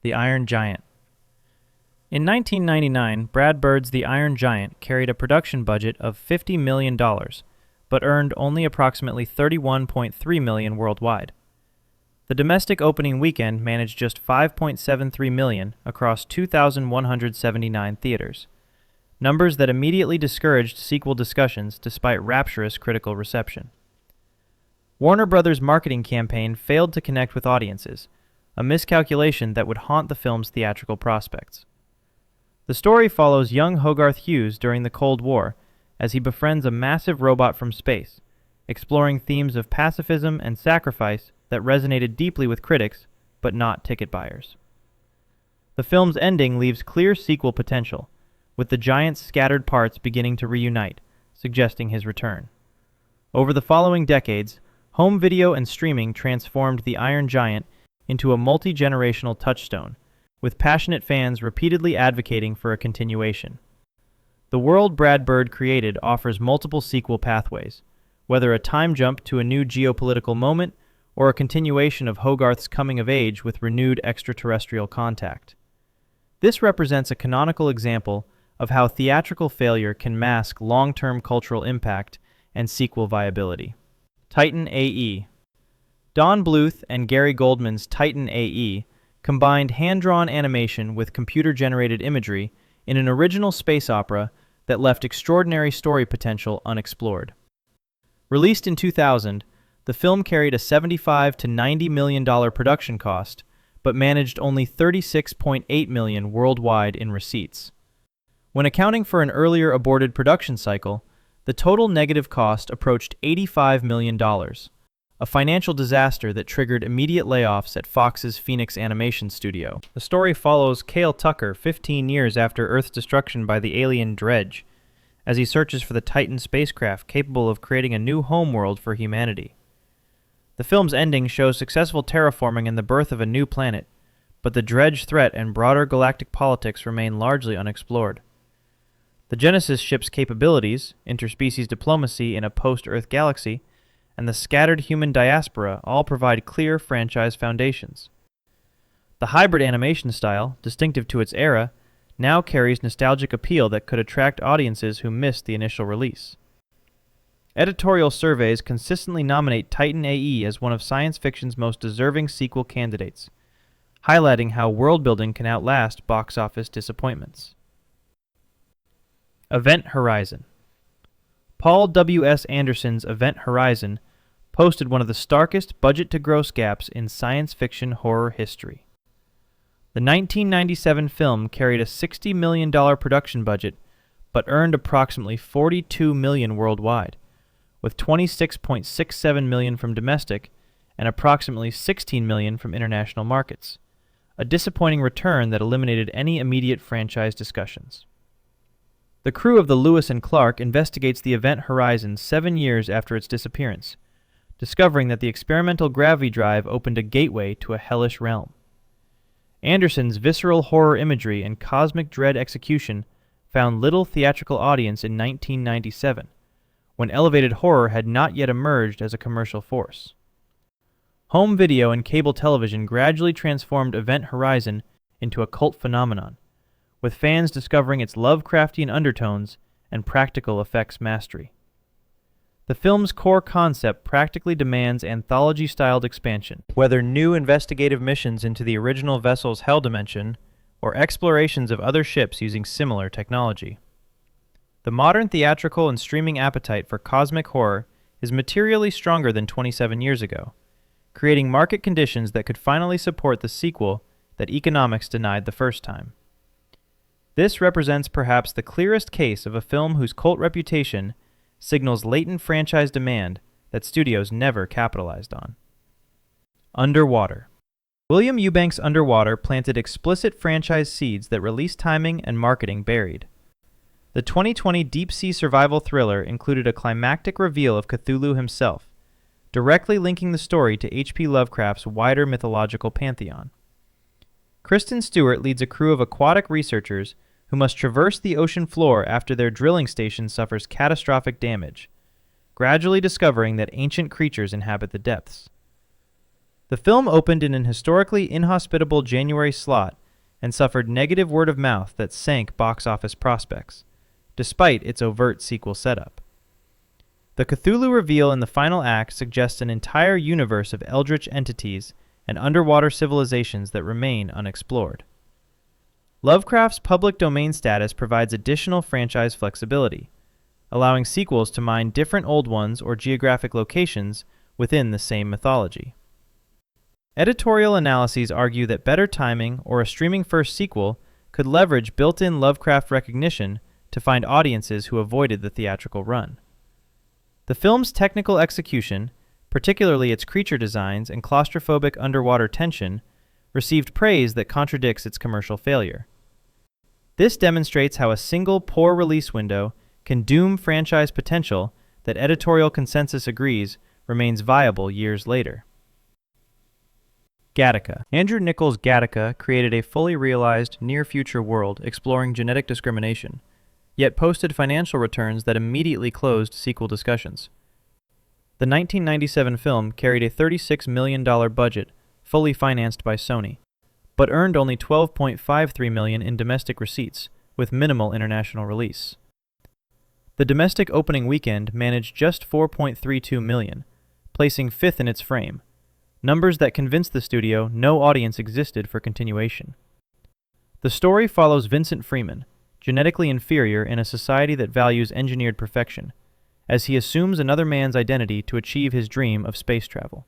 The Iron Giant. In 1999, Brad Bird's The Iron Giant carried a production budget of $50 million, but earned only approximately $31.3 million worldwide. The domestic opening weekend managed just $5.73 million across 2,179 theaters, numbers that immediately discouraged sequel discussions despite rapturous critical reception. Warner Brothers' marketing campaign failed to connect with audiences, a miscalculation that would haunt the film's theatrical prospects. The story follows young Hogarth Hughes during the Cold War as he befriends a massive robot from space, exploring themes of pacifism and sacrifice that resonated deeply with critics, but not ticket buyers. The film's ending leaves clear sequel potential, with the giant's scattered parts beginning to reunite, suggesting his return. Over the following decades, home video and streaming transformed The Iron Giant into a multi-generational touchstone, with passionate fans repeatedly advocating for a continuation. The world Brad Bird created offers multiple sequel pathways, whether a time jump to a new geopolitical moment or a continuation of Hogarth's coming of age with renewed extraterrestrial contact. This represents a canonical example of how theatrical failure can mask long-term cultural impact and sequel viability. Titan A.E. Don Bluth and Gary Goldman's Titan A.E. combined hand-drawn animation with computer-generated imagery in an original space opera that left extraordinary story potential unexplored. Released in 2000, the film carried a $75 to $90 million production cost, but managed only $36.8 million worldwide in receipts. When accounting for an earlier aborted production cycle, the total negative cost approached $85 million, a financial disaster that triggered immediate layoffs at Fox's Phoenix Animation Studio. The story follows Cale Tucker 15 years after Earth's destruction by the alien Dredd, as he searches for the Titan spacecraft capable of creating a new homeworld for humanity. The film's ending shows successful terraforming and the birth of a new planet, but the Dredd threat and broader galactic politics remain largely unexplored. The Genesis ship's capabilities, interspecies diplomacy in a post-Earth galaxy, and the scattered human diaspora all provide clear franchise foundations. The hybrid animation style, distinctive to its era, now carries nostalgic appeal that could attract audiences who missed the initial release. Editorial surveys consistently nominate Titan A.E. as one of science fiction's most deserving sequel candidates, highlighting how world-building can outlast box office disappointments. Event Horizon. Paul W. S. Anderson's Event Horizon posted one of the starkest budget-to-gross gaps in science fiction horror history. The 1997 film carried a $60 million production budget, but earned approximately $42 million worldwide, with $26.67 million from domestic and approximately $16 million from international markets, a disappointing return that eliminated any immediate franchise discussions. The crew of the Lewis and Clark investigates the Event Horizon 7 years after its disappearance, discovering that the experimental gravity drive opened a gateway to a hellish realm. Anderson's visceral horror imagery and cosmic dread execution found little theatrical audience in 1997, when elevated horror had not yet emerged as a commercial force. Home video and cable television gradually transformed Event Horizon into a cult phenomenon, with fans discovering its Lovecraftian undertones and practical effects mastery. The film's core concept practically demands anthology-styled expansion, whether new investigative missions into the original vessel's Hell Dimension or explorations of other ships using similar technology. The modern theatrical and streaming appetite for cosmic horror is materially stronger than 27 years ago, creating market conditions that could finally support the sequel that economics denied the first time. This represents perhaps the clearest case of a film whose cult reputation signals latent franchise demand that studios never capitalized on. Underwater. William Eubanks' Underwater planted explicit franchise seeds that release timing and marketing buried. The 2020 deep-sea survival thriller included a climactic reveal of Cthulhu himself, directly linking the story to H.P. Lovecraft's wider mythological pantheon. Kristen Stewart leads a crew of aquatic researchers who must traverse the ocean floor after their drilling station suffers catastrophic damage, gradually discovering that ancient creatures inhabit the depths. The film opened in an historically inhospitable January slot and suffered negative word of mouth that sank box office prospects, despite its overt sequel setup. The Cthulhu reveal in the final act suggests an entire universe of eldritch entities and underwater civilizations that remain unexplored. Lovecraft's public domain status provides additional franchise flexibility, allowing sequels to mine different old ones or geographic locations within the same mythology. Editorial analyses argue that better timing or a streaming-first sequel could leverage built-in Lovecraft recognition to find audiences who avoided the theatrical run. The film's technical execution, particularly its creature designs and claustrophobic underwater tension, received praise that contradicts its commercial failure. This demonstrates how a single poor release window can doom franchise potential that editorial consensus agrees remains viable years later. Gattaca. Andrew Nichols' Gattaca created a fully realized, near-future world exploring genetic discrimination, yet posted financial returns that immediately closed sequel discussions. The 1997 film carried a $36 million budget, fully financed by Sony, but earned only $12.53 million in domestic receipts, with minimal international release. The domestic opening weekend managed just $4.32 million, placing fifth in its frame, numbers that convinced the studio no audience existed for continuation. The story follows Vincent Freeman, genetically inferior in a society that values engineered perfection, as he assumes another man's identity to achieve his dream of space travel.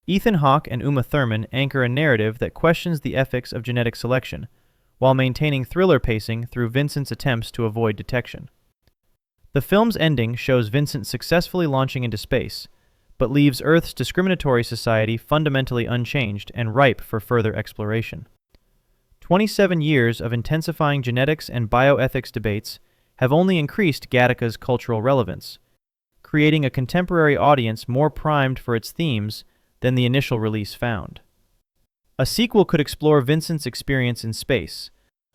Ethan Hawke and Uma Thurman anchor a narrative that questions the ethics of genetic selection, while maintaining thriller pacing through Vincent's attempts to avoid detection. The film's ending shows Vincent successfully launching into space, but leaves Earth's discriminatory society fundamentally unchanged and ripe for further exploration. 27 years of intensifying genetics and bioethics debates have only increased Gattaca's cultural relevance, creating a contemporary audience more primed for its themes than the initial release found. A sequel could explore Vincent's experience in space,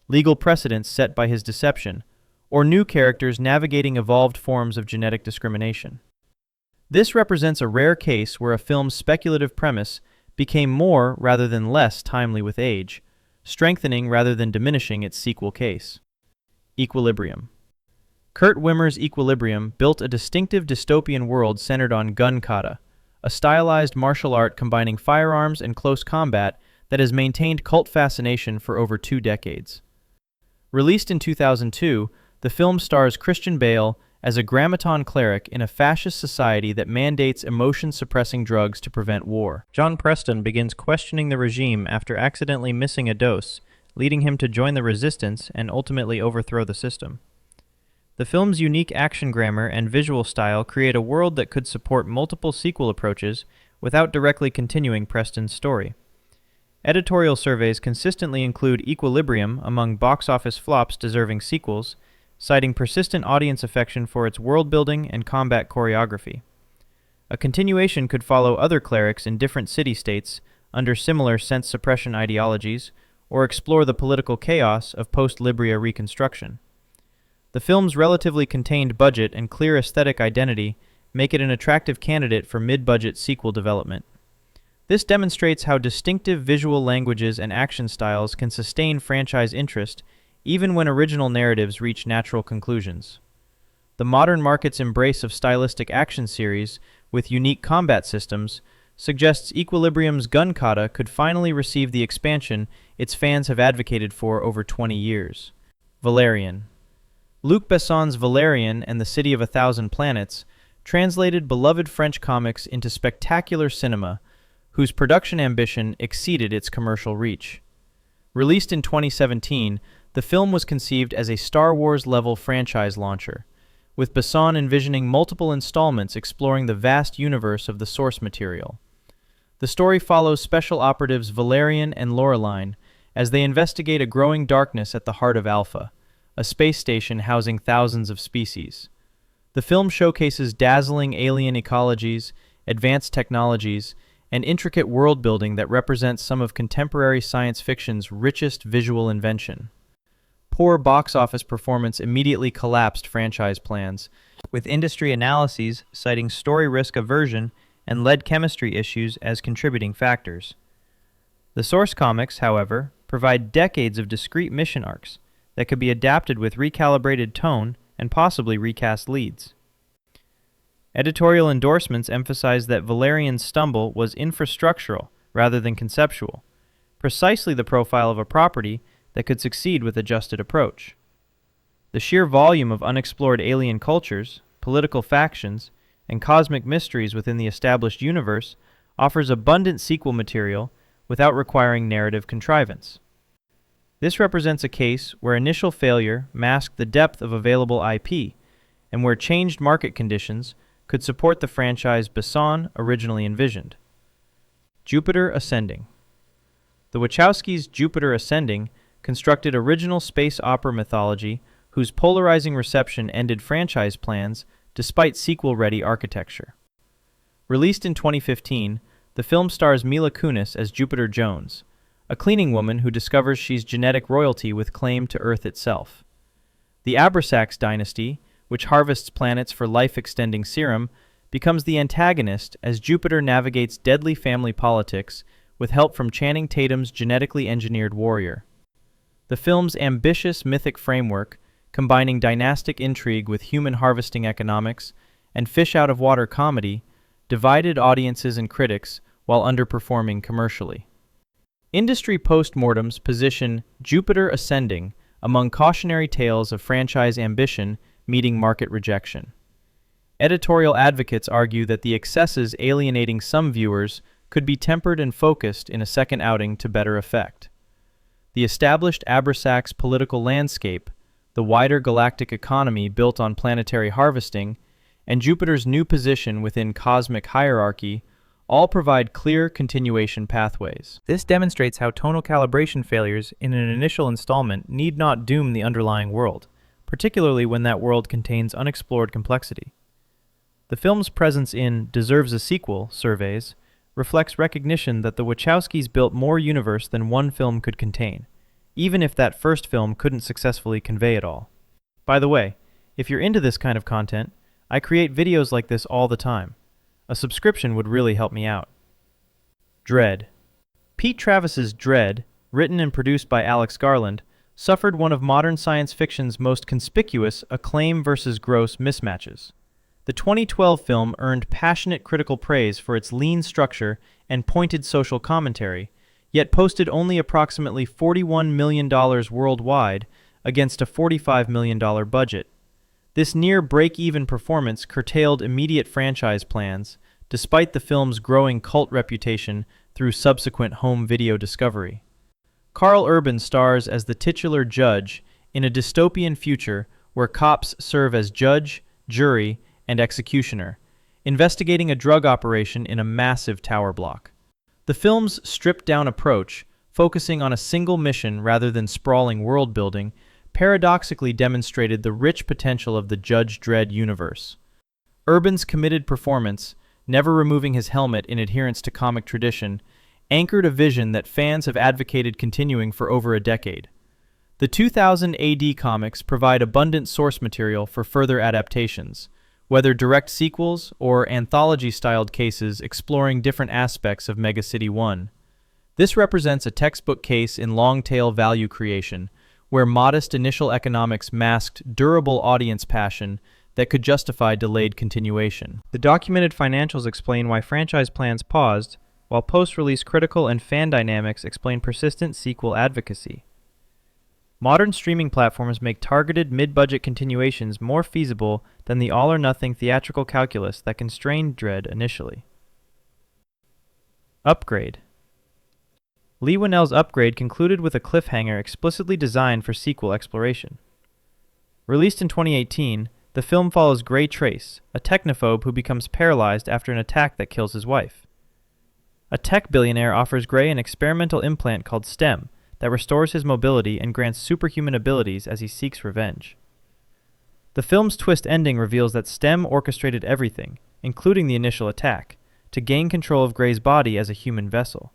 legal precedents set by his deception, or new characters navigating evolved forms of genetic discrimination. This represents a rare case where a film's speculative premise became more rather than less timely with age, strengthening rather than diminishing its sequel case. Equilibrium. Kurt Wimmer's Equilibrium built a distinctive dystopian world centered on gun kata, a stylized martial art combining firearms and close combat that has maintained cult fascination for over 2 decades. Released in 2002, the film stars Christian Bale as a grammaton cleric in a fascist society that mandates emotion-suppressing drugs to prevent war. John Preston begins questioning the regime after accidentally missing a dose, leading him to join the resistance and ultimately overthrow the system. The film's unique action grammar and visual style create a world that could support multiple sequel approaches without directly continuing Preston's story. Editorial surveys consistently include Equilibrium among box office flops deserving sequels, citing persistent audience affection for its world-building and combat choreography. A continuation could follow other clerics in different city-states under similar sense suppression ideologies, or explore the political chaos of post-Libria reconstruction. The film's relatively contained budget and clear aesthetic identity make it an attractive candidate for mid-budget sequel development. This demonstrates how distinctive visual languages and action styles can sustain franchise interest even when original narratives reach natural conclusions. The modern market's embrace of stylistic action series with unique combat systems suggests Equilibrium's gun kata could finally receive the expansion its fans have advocated for over 20 years. Valerian. Luc Besson's Valerian and the City of a Thousand Planets translated beloved French comics into spectacular cinema, whose production ambition exceeded its commercial reach. Released in 2017, the film was conceived as a Star Wars-level franchise launcher, with Besson envisioning multiple installments exploring the vast universe of the source material. The story follows Special Operatives Valerian and Laureline as they investigate a growing darkness at the heart of Alpha, a space station housing thousands of species. The film showcases dazzling alien ecologies, advanced technologies, and intricate world-building that represents some of contemporary science fiction's richest visual invention. Poor box office performance immediately collapsed franchise plans, with industry analyses citing story risk aversion and lead chemistry issues as contributing factors. The source comics, however, provide decades of discrete mission arcs that could be adapted with recalibrated tone and possibly recast leads. Editorial endorsements emphasize that Valerian's stumble was infrastructural rather than conceptual, precisely the profile of a property that could succeed with adjusted approach. The sheer volume of unexplored alien cultures, political factions, and cosmic mysteries within the established universe offers abundant sequel material without requiring narrative contrivance. This represents a case where initial failure masked the depth of available IP, and where changed market conditions could support the franchise Besson originally envisioned. Jupiter Ascending. The Wachowskis' Jupiter Ascending constructed original space opera mythology whose polarizing reception ended franchise plans despite sequel-ready architecture. Released in 2015, the film stars Mila Kunis as Jupiter Jones, a cleaning woman who discovers she's genetic royalty with claim to Earth itself. The Abrasax dynasty, which harvests planets for life-extending serum, becomes the antagonist as Jupiter navigates deadly family politics with help from Channing Tatum's genetically engineered warrior. The film's ambitious mythic framework, combining dynastic intrigue with human harvesting economics and fish-out-of-water comedy, divided audiences and critics while underperforming commercially. Industry postmortems position Jupiter Ascending among cautionary tales of franchise ambition meeting market rejection. Editorial advocates argue that the excesses alienating some viewers could be tempered and focused in a second outing to better effect. The established Abrasax political landscape, the wider galactic economy built on planetary harvesting, and Jupiter's new position within cosmic hierarchy all provide clear continuation pathways. This demonstrates how tonal calibration failures in an initial installment need not doom the underlying world, particularly when that world contains unexplored complexity. The film's presence in deserves a sequel surveys reflects recognition that the Wachowskis built more universe than one film could contain, even if that first film couldn't successfully convey it all. By the way, if you're into this kind of content, I create videos like this all the time. A subscription would really help me out. Dredd. Pete Travis's Dredd, written and produced by Alex Garland, suffered one of modern science fiction's most conspicuous acclaim versus gross mismatches. The 2012 film earned passionate critical praise for its lean structure and pointed social commentary, yet posted only approximately $41 million worldwide against a $45 million budget. This near break-even performance curtailed immediate franchise plans, despite the film's growing cult reputation through subsequent home video discovery. Karl Urban stars as the titular judge in a dystopian future where cops serve as judge, jury, and executioner, investigating a drug operation in a massive tower block. The film's stripped-down approach, focusing on a single mission rather than sprawling world-building, paradoxically demonstrated the rich potential of the Judge Dredd universe. Urban's committed performance, never removing his helmet in adherence to comic tradition, anchored a vision that fans have advocated continuing for over a decade. The 2000 AD comics provide abundant source material for further adaptations, whether direct sequels or anthology-styled cases exploring different aspects of Mega City 1. This represents a textbook case in long-tail value creation, where modest initial economics masked durable audience passion that could justify delayed continuation. The documented financials explain why franchise plans paused, while post-release critical and fan dynamics explain persistent sequel advocacy. Modern streaming platforms make targeted mid-budget continuations more feasible than the all-or-nothing theatrical calculus that constrained Dredd initially. Upgrade. Lee Winnell's Upgrade concluded with a cliffhanger explicitly designed for sequel exploration. Released in 2018, the film follows Gray Trace, a technophobe who becomes paralyzed after an attack that kills his wife. A tech billionaire offers Gray an experimental implant called STEM that restores his mobility and grants superhuman abilities as he seeks revenge. The film's twist ending reveals that STEM orchestrated everything, including the initial attack, to gain control of Gray's body as a human vessel.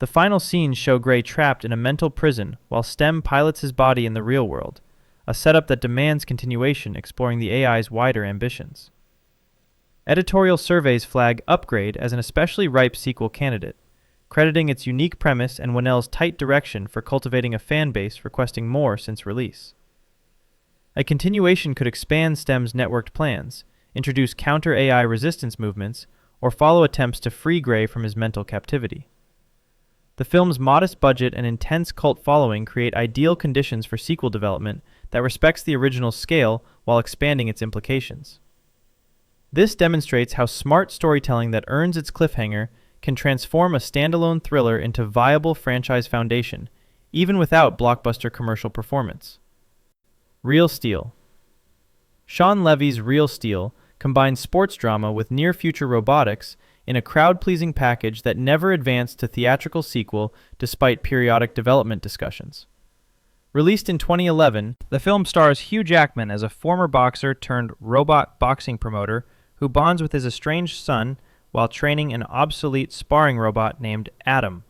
The final scenes show Gray trapped in a mental prison while STEM pilots his body in the real world, a setup that demands continuation exploring the AI's wider ambitions. Editorial surveys flag Upgrade as an especially ripe sequel candidate, crediting its unique premise and Winnell's tight direction for cultivating a fan base requesting more since release. A continuation could expand STEM's networked plans, introduce counter-AI resistance movements, or follow attempts to free Gray from his mental captivity. The film's modest budget and intense cult following create ideal conditions for sequel development that respects the original's scale while expanding its implications. This demonstrates how smart storytelling that earns its cliffhanger can transform a standalone thriller into viable franchise foundation, even without blockbuster commercial performance. Real Steel. Sean Levy's Real Steel combines sports drama with near-future robotics in a crowd-pleasing package that never advanced to theatrical sequel despite periodic development discussions. Released in 2011, the film stars Hugh Jackman as a former boxer turned robot boxing promoter who bonds with his estranged son while training an obsolete sparring robot named Adam.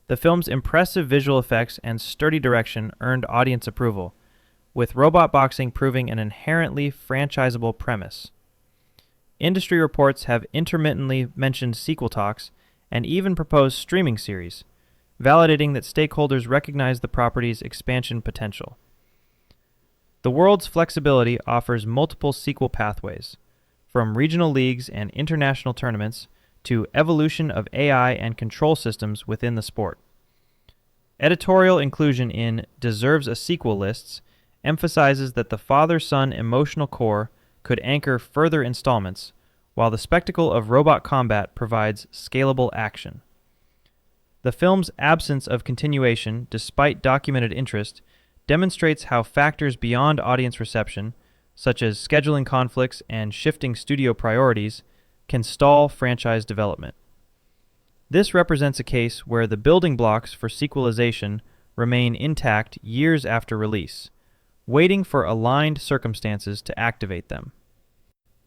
The film's impressive visual effects and sturdy direction earned audience approval, with robot boxing proving an inherently franchisable premise. Industry reports have intermittently mentioned sequel talks and even proposed streaming series, validating that stakeholders recognize the property's expansion potential. The world's flexibility offers multiple sequel pathways, from regional leagues and international tournaments to evolution of AI and control systems within the sport. Editorial inclusion in Deserves a Sequel lists emphasizes that the father-son emotional core could anchor further installments, while the spectacle of robot combat provides scalable action. The film's absence of continuation, despite documented interest, demonstrates how factors beyond audience reception, such as scheduling conflicts and shifting studio priorities, can stall franchise development. This represents a case where the building blocks for sequelization remain intact years after release, waiting for aligned circumstances to activate them.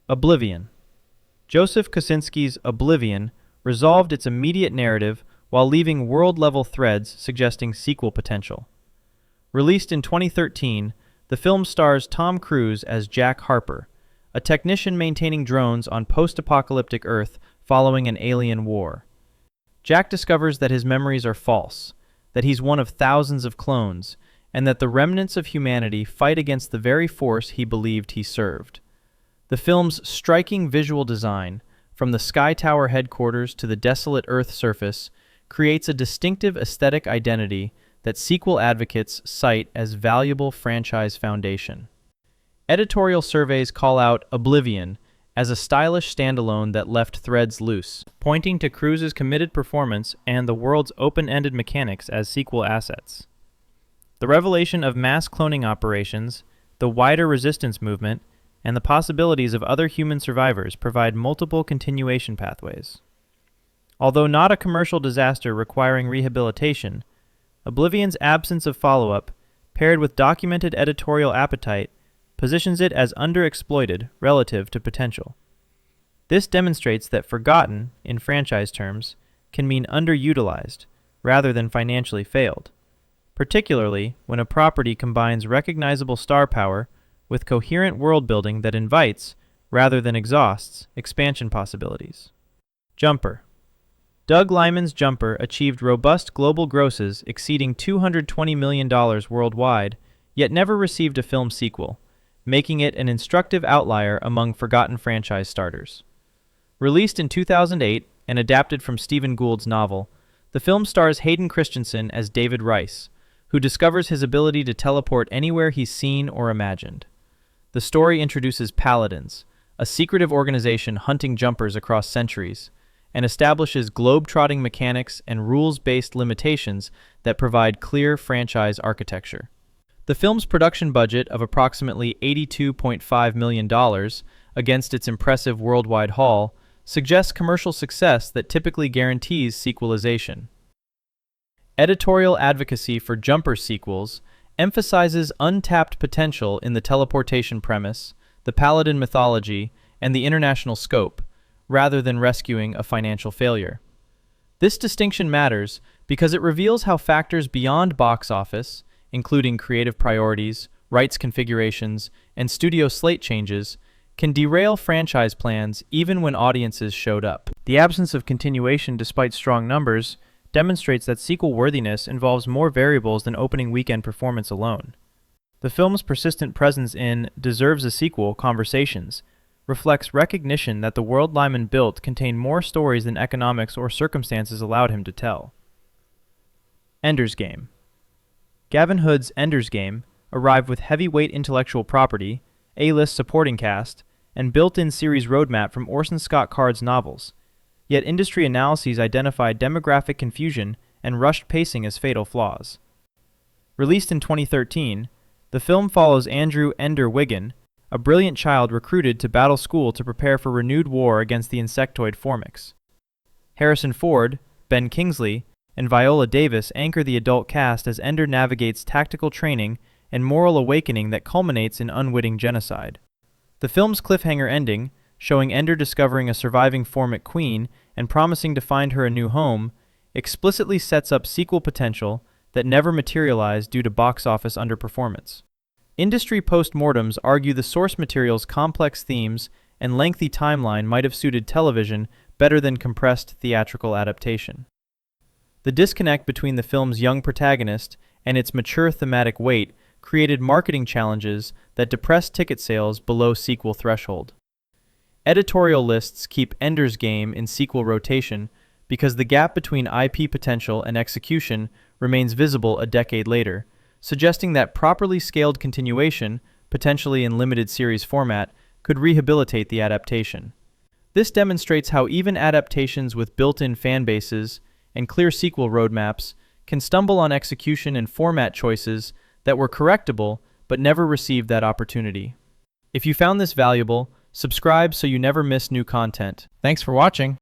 Oblivion. Joseph Kosinski's Oblivion resolved its immediate narrative while leaving world-level threads suggesting sequel potential. Released in 2013, the film stars Tom Cruise as Jack Harper, a technician maintaining drones on post-apocalyptic Earth following an alien war. Jack discovers that his memories are false, that he's one of thousands of clones, and that the remnants of humanity fight against the very force he believed he served. The film's striking visual design, from the Sky Tower headquarters to the desolate Earth surface, creates a distinctive aesthetic identity that sequel advocates cite as valuable franchise foundation. Editorial surveys call out Oblivion as a stylish standalone that left threads loose, pointing to Cruise's committed performance and the world's open-ended mechanics as sequel assets. The revelation of mass cloning operations, the wider resistance movement, and the possibilities of other human survivors provide multiple continuation pathways. Although not a commercial disaster requiring rehabilitation, Oblivion's absence of follow-up, paired with documented editorial appetite, positions it as underexploited relative to potential. This demonstrates that forgotten, in franchise terms, can mean underutilized, rather than financially failed, particularly when a property combines recognizable star power with coherent world-building that invites, rather than exhausts, expansion possibilities. Jumper. Doug Liman's Jumper achieved robust global grosses exceeding $220 million worldwide, yet never received a film sequel, making it an instructive outlier among forgotten franchise starters. Released in 2008 and adapted from Stephen Gould's novel, the film stars Hayden Christensen as David Rice, who discovers his ability to teleport anywhere he's seen or imagined. The story introduces Paladins, a secretive organization hunting jumpers across centuries, and establishes globe-trotting mechanics and rules-based limitations that provide clear franchise architecture. The film's production budget of approximately $82.5 million against its impressive worldwide haul suggests commercial success that typically guarantees sequelization. Editorial advocacy for Jumper sequels emphasizes untapped potential in the teleportation premise, the Paladin mythology, and the international scope, rather than rescuing a financial failure. This distinction matters because it reveals how factors beyond box office, including creative priorities, rights configurations, and studio slate changes, can derail franchise plans even when audiences showed up. The absence of continuation despite strong numbers demonstrates that sequel worthiness involves more variables than opening weekend performance alone. The film's persistent presence in deserves a sequel conversations reflects recognition that the world Lyman built contained more stories than economics or circumstances allowed him to tell. Ender's Game. Gavin Hood's Ender's Game arrived with heavyweight intellectual property, A-list supporting cast, and built-in series roadmap from Orson Scott Card's novels, yet industry analyses identified demographic confusion and rushed pacing as fatal flaws. Released in 2013, the film follows Andrew Ender Wiggin, a brilliant child recruited to battle school to prepare for renewed war against the insectoid Formix. Harrison Ford, Ben Kingsley, and Viola Davis anchor the adult cast as Ender navigates tactical training and moral awakening that culminates in unwitting genocide. The film's cliffhanger ending, showing Ender discovering a surviving Formic queen and promising to find her a new home, explicitly sets up sequel potential that never materialized due to box office underperformance. Industry postmortems argue the source material's complex themes and lengthy timeline might have suited television better than compressed theatrical adaptation. The disconnect between the film's young protagonist and its mature thematic weight created marketing challenges that depressed ticket sales below sequel threshold. Editorial lists keep Ender's Game in sequel rotation because the gap between IP potential and execution remains visible a decade later, suggesting that properly scaled continuation, potentially in limited series format, could rehabilitate the adaptation. This demonstrates how even adaptations with built-in fan bases and clear sequel roadmaps can stumble on execution and format choices that were correctable but never received that opportunity. If you found this valuable, subscribe so you never miss new content. Thanks for watching.